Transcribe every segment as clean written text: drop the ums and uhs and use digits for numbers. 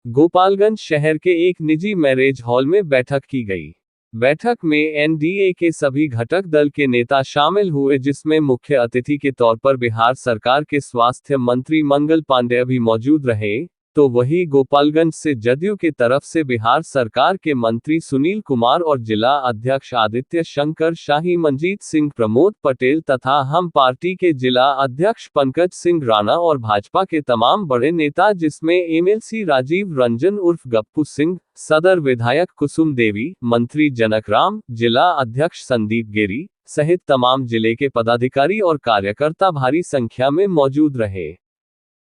गोपालगंज शहर के एक निजी मैरिज हॉल में बैठक की गई। बैठक में एनडीए के सभी घटक दल के नेता शामिल हुए, जिसमें मुख्य अतिथि के तौर पर बिहार सरकार के स्वास्थ्य मंत्री मंगल पांडेय भी मौजूद रहे। तो वहीं गोपालगंज से जदयू के तरफ से बिहार सरकार के मंत्री सुनील कुमार और जिला अध्यक्ष आदित्य शंकर शाही, मंजीत सिंह, प्रमोद पटेल तथा हम पार्टी के जिला अध्यक्ष पंकज सिंह राणा और भाजपा के तमाम बड़े नेता, जिसमें एमएलसी राजीव रंजन उर्फ गप्पू सिंह, सदर विधायक कुसुम देवी, मंत्री जनक राम, जिला अध्यक्ष संदीप गिरी सहित तमाम जिले के पदाधिकारी और कार्यकर्ता भारी संख्या में मौजूद रहे।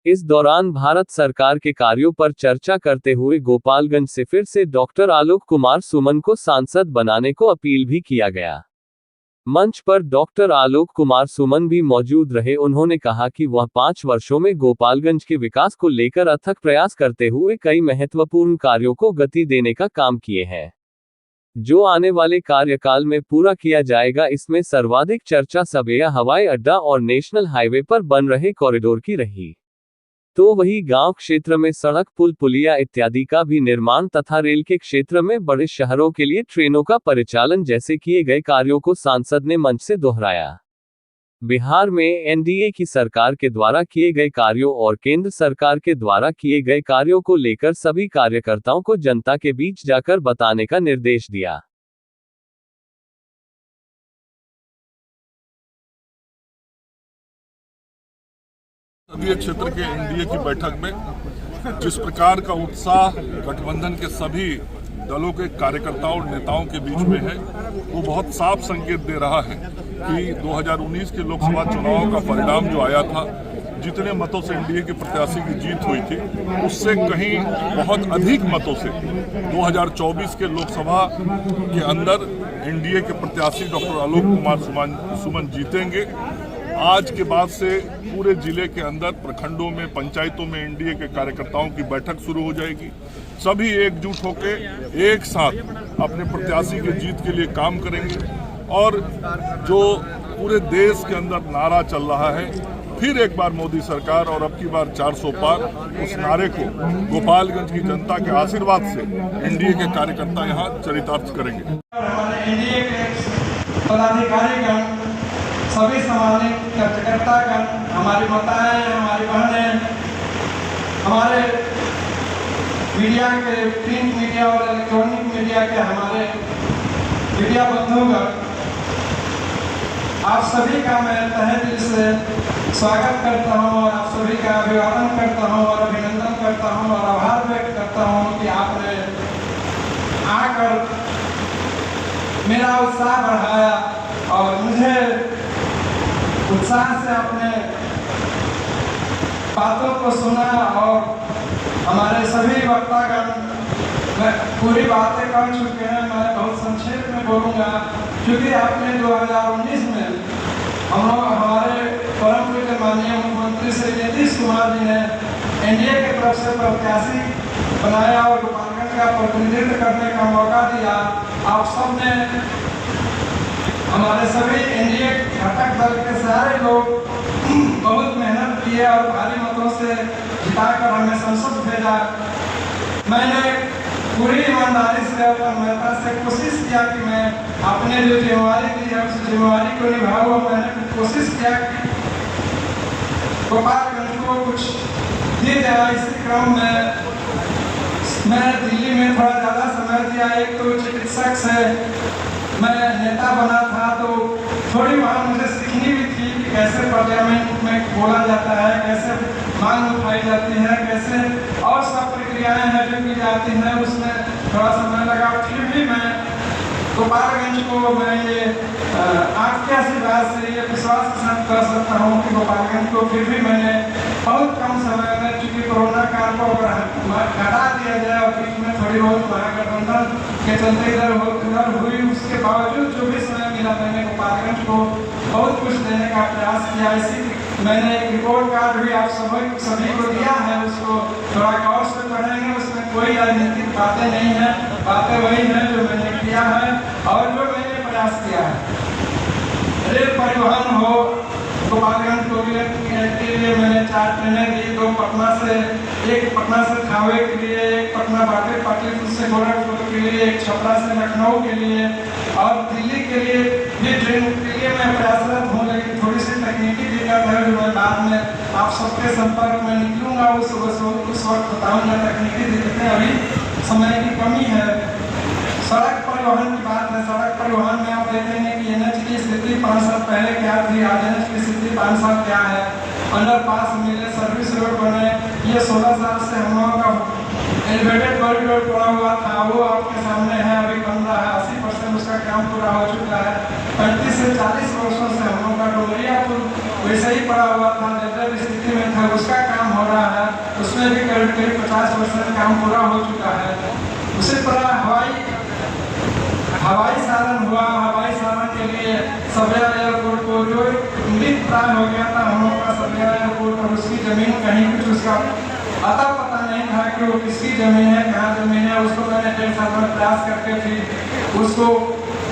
इस दौरान भारत सरकार के कार्यों पर चर्चा करते हुए गोपालगंज से फिर से डॉक्टर आलोक कुमार सुमन को सांसद बनाने को अपील भी किया गया। मंच पर डॉक्टर आलोक कुमार सुमन भी मौजूद रहे। उन्होंने कहा कि वह 5 वर्षों में गोपालगंज के विकास को लेकर अथक प्रयास करते हुए कई महत्वपूर्ण कार्यों को गति देने का काम किए हैं, जो आने वाले कार्यकाल में पूरा किया जाएगा। इसमें सर्वाधिक चर्चा सबेया हवाई अड्डा और नेशनल हाईवे पर बन रहे कॉरिडोर की रही। तो वही गांव क्षेत्र में सड़क, पुल, पुलिया इत्यादि का भी निर्माण तथा रेल के क्षेत्र में बड़े शहरों के लिए ट्रेनों का परिचालन जैसे किए गए कार्यों को सांसद ने मंच से दोहराया। बिहार में एनडीए की सरकार के द्वारा किए गए कार्यों और केंद्र सरकार के द्वारा किए गए कार्यों को लेकर सभी कार्यकर्ताओं को जनता के बीच जाकर बताने का निर्देश दिया। संसदीय क्षेत्र के एनडीए की बैठक में जिस प्रकार का उत्साह गठबंधन के सभी दलों के कार्यकर्ताओं और नेताओं के बीच में है, वो बहुत साफ संकेत दे रहा है कि 2019 के लोकसभा चुनाव का परिणाम जो आया था, जितने मतों से एनडीए के प्रत्याशी की जीत हुई थी, उससे कहीं बहुत अधिक मतों से 2024 के लोकसभा के अंदर एनडीए के प्रत्याशी डॉक्टर आलोक कुमार सुमन जीतेंगे। आज के बाद से पूरे जिले के अंदर प्रखंडों में, पंचायतों में एनडीए के कार्यकर्ताओं की बैठक शुरू हो जाएगी। सभी एकजुट होकर एक साथ अपने प्रत्याशी की जीत के लिए काम करेंगे। और जो पूरे देश के अंदर नारा चल रहा है, फिर एक बार मोदी सरकार और अब की बार 400 पार, उस नारे को गोपालगंज की जनता के आशीर्वाद से एनडीए के कार्यकर्ता यहाँ चरितार्थ करेंगे। हमारे एनडीए के पदाधिकारीगण, सभी सामाजिक कार्यकर्तागण, हमारी माताएं, हमारी बहनें, हमारे मीडिया के, प्रिंट मीडिया और इलेक्ट्रॉनिक मीडिया के हमारे मीडिया बंधुगण, आप सभी का मैं तहे दिल से स्वागत करता हूं और आप सभी का अभिवादन करता हूं और अभिनंदन करता हूं और आभार व्यक्त करता हूं कि आपने आकर मेरा उत्साह बढ़ाया और मुझे उत्साह से अपने बातों को सुना। और हमारे सभी वक्तागण पूरी बातें कर चुके हैं, मैं बहुत संक्षेप में बोलूँगा, क्योंकि आपने 2019 में हम लोग, हमारे परम पूज्य माननीय मुख्यमंत्री श्री नीतीश कुमार जी ने एनडीए की तरफ से प्रत्याशी बनाया और गोपालगंज का प्रतिनिधित्व करने का मौका दिया। आप सब ने, हमारे सभी एनडीए घटक दल के सारे लोग बहुत मेहनत किए और भारी मतों से जिताकर हमें संसद भेजा। मैंने पूरी ईमानदारी से और तन्मयता से कोशिश किया कि मैं अपने जो जिम्मेवारी दी है उस जिम्मेवारी को निभाऊँ। मैंने कोशिश किया कि गोपालगंज को कुछ दी जाए। इसी क्रम में मैं दिल्ली में थोड़ा ज़्यादा समय दिया। एक तो चिकित्सक से मैं नेता बना था, तो थोड़ी वहाँ मुझे सीखनी भी थी कि कैसे पार्लियामेंट में बोला जाता है, कैसे मांग उठाई जाती है, कैसे और सब प्रक्रियाएं हैं जो की जाती हैं, उसमें थोड़ा समय लगा। फिर भी मैं गोपालगंज को, मैं ये आपके आशीर्वाद से ये विश्वास के साथ कर सकता हूँ कि गोपालगंज को फिर भी मैंने बहुत कम समय में, चूँकि कोरोना काल को अगर हटा दिया जाए और बीच में थोड़ी बहुत महागठबंधन के चलते इधर हुई, उसके बावजूद जो भी समय मिला, मैंने गोपालगंज को बहुत कुछ देने का प्रयास किया। इसी मैंने एक रिपोर्ट कार्ड भी आप सभी को दिया है, उसको थोड़ा गौर से पढ़ेंगे। उसमें कोई राजनीतिक बातें नहीं है, बातें वही हैं जो मैंने किया है और जो मैंने प्रयास किया है। रेल परिवहन हो, गोपालगंज को के लिए मैंने 4 ट्रेनें दी, 2 पटना से एक पटना से थावे के लिए, एक पटना पाटलिपुत्र से गोरखपुर के लिए, एक छपरा से लखनऊ के लिए और दिल्ली के लिए भी ट्रेन के लिए मैं प्रयासरत हूँ। लेकिन थोड़ी सी तकनीकी दिक्कत है जो मैं बाद में आप सबके संपर्क में निकलूँगा, उस वक्त बताऊँगा। तकनीकी दिक्कतें अभी समय की कमी है। सड़क परिवहन की बात है। सड़क परिवहन में आप देखेंगे कि NH की स्थिति 5 साल पहले क्या थी, आज NH की स्थिति 5 साल क्या है। अंडरपास मिले, सर्विस रोड बने, ये 16 साल से हम लोगों का एलिवेटेड कॉरिडोर पड़ा हुआ था, वो आपके सामने है, अभी बन रहा है। 80% उसका काम पूरा हो चुका है। 35 से 40 वर्षों से हम लोगों का डुमरिया पुल वैसे ही पड़ा हुआ था, जर्जर स्थिति में था, उसका काम हो रहा है। उसमें भी करीब 50% काम पूरा हो चुका है। उसी तरह हवाई साधन हुआ। हवाई साधन के लिए सभ्या एयरपोर्ट को जो मृत प्राय हो गया था हम लोग का सभ्या एयरपोर्ट, और उसकी जमीन कहीं कुछ उसका अता पता नहीं था कि वो किसकी जमीन है, कहाँ जमीन है। उसको मैंने 1.5 साल में प्रयास करके फिर उसको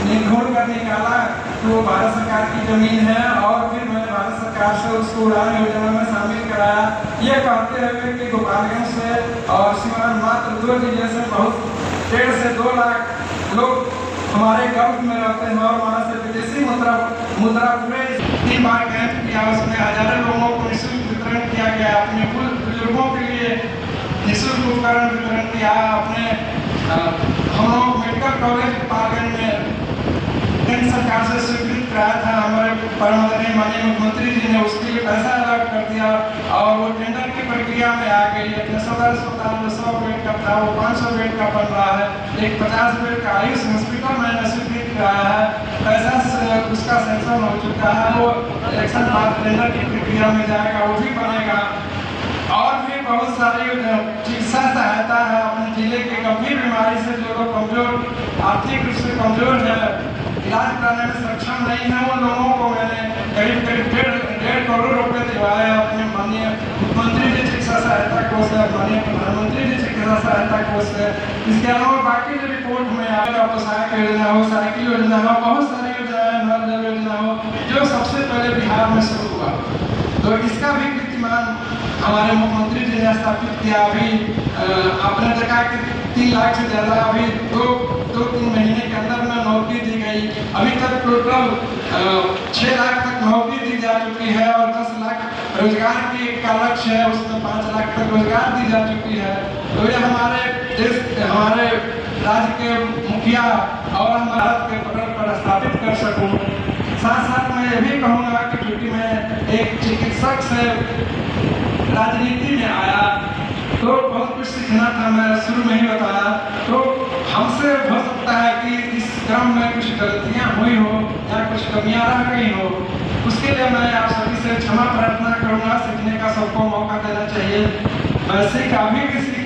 ढूंढ कर निकाला कि वो भारत सरकार की जमीन है, और फिर मैंने भारत सरकार से उसको उड़ान योजना में शामिल कराया। ये कहते हुए कि गोपालगंज से और सीमांत मात्र 2 जिले से बहुत 1.5 से 2 लाख लोग हमारे गांव में रहते हैं, और वहाँ से विदेशी मुद्रा पूरे 3 बार कैंप किया। उसमें हजारों लोगों को निःशुल्क वितरण किया गया। अपने बुजुर्गों के लिए निःशुल्क उपकरण वितरण किया। अपने हम लोग मेडिकल कॉलेज गोपालगंज में केंद्र सरकार से स्वीकृत कराया था। हमारे परमानंद माननीय मुख्यमंत्री जी ने उसके लिए पैसा अलॉट कर दिया, और वो टेंडर की प्रक्रिया में आ गई। अपने सदर अस्पताल में 100 बेड का था, वो 500 बेड का बन रहा है। एक 50 बेड का आयुष हॉस्पिटल मैंने स्वीकृत कराया है। पैसा उसका सेंक्शन हो चुका है, वो इलेक्शन बाद टेंडर की प्रक्रिया में जाएगा, वो भी बनेगा। और भी बहुत सारी चिकित्सा सहायता है। अपने जिले के गंभीर बीमारी से जो लोग कमजोर, आर्थिक रूप से कमजोर है, इलाज कराने में सक्षम नहीं है, उन लोगों को मैंने करीब 1.5 करोड़ रुपए दिलवाए। अपने माननीय मुख्यमंत्री जी चिकित्सा सहायता कोष है, माननीय प्रधानमंत्री जी चिकित्सा सहायता कोष है। इसके अलावा बाकी जो रिपोर्ट में आएगा, पोशाक योजना हो, साइकिल योजना हो, बहुत सारी योजनाएं, नल जल योजना हो, जो सबसे पहले बिहार में शुरू हुआ, तो इसका भी कीर्तिमान हमारे मुख्यमंत्री जी ने स्थापित किया। अभी आपने देखा कि 3 लाख से ज़्यादा अभी 2-3 महीने के अंदर में नौकरी दी गई। अभी तक टोटल 6 लाख तक नौकरी दी जा चुकी है, और 10 लाख रोजगार की का लक्ष्य है, उसमें 5 लाख तक रोजगार दी जा चुकी है। तो ये हमारे देश, हमारे राज्य के मुखिया और हम भारत के पटल पर स्थापित कर सकूँ। साथ साथ मैं ये भी कहूँगा कि क्योंकि मैं एक चिकित्सक से राजनीति में आया, तो बहुत कुछ सीखना था। मैं शुरू में ही बताया, तो हमसे हो सकता है कि इस क्रम में कुछ गलतियां हुई हो या कुछ कमियां रह गई हो। उसके लिए मैं आप सभी से क्षमा प्रार्थना करूंगा। सीखने का सबको मौका देना चाहिए। मैं अभी भी